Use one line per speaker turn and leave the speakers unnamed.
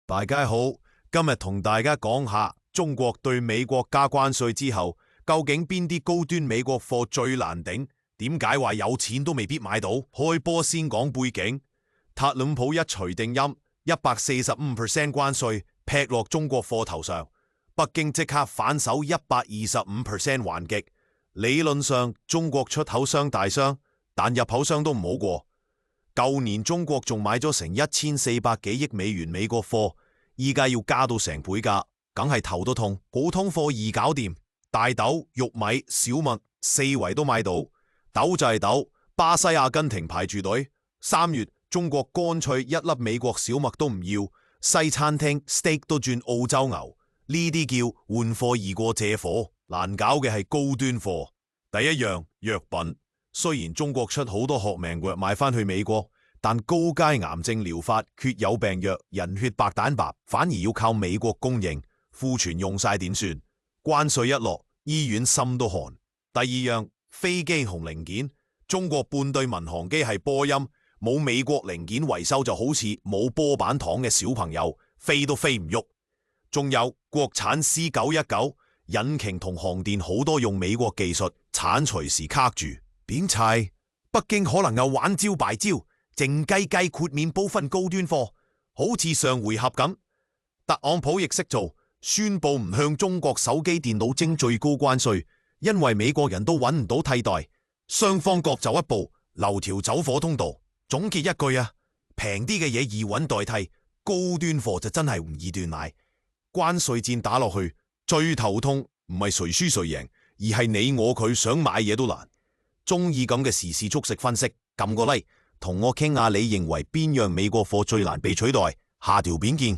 大家好，今日同大家講下中國對美國加關稅之後，究竟邊啲高端美國貨最難頂？點解話有錢都未必買到？開波先講背景，特朗普一錘定音，145% 關稅劈落中國貨頭上，北京即刻反手125% 還擊。理論上中國出口商大傷，但入口商都唔好過。舊年中國仲買咗成1400幾億美元美國貨，依家要加到成倍價，梗係頭都痛。普通貨易搞掂，大豆、玉米、小麥四圍都買到。豆就係豆，巴西、阿根廷排住隊。3月中國乾脆一粒美國小麥都唔要，西餐廳 steak 都轉澳洲牛，呢啲叫換貨易過借貨。難搞嘅係高端貨。第一樣藥品。雖然中國出好多學名藥賣翻去美國，但高階癌症療法、血友病藥、人血白蛋白反而要靠美國供應，庫存用晒點算？關稅一落，醫院心都寒。第二樣飛機同零件，中國半對民航機係波音，冇美國零件維修就好似冇波板糖嘅小朋友，飛都飛唔喐。仲有國產 C919 引擎同航電好多用美國技術，產隨時卡住。點猜？北京可能又玩招敗招，靜雞雞豁免部分高端貨，好似上回合咁。特朗普亦識做，宣布唔向中國手機電腦徵最高關稅，因為美國人都揾唔到替代，雙方各走一步，留條走火通道。總結一句啊，平啲嘅嘢易揾代替，高端貨就真係唔易斷奶。關稅戰打落去，最頭痛唔係誰輸誰贏，而係你我佢想買嘢都難。中意咁嘅時事速食分析，撳個 like，同我傾下你認為邊樣美國貨最難被取代。下條片見。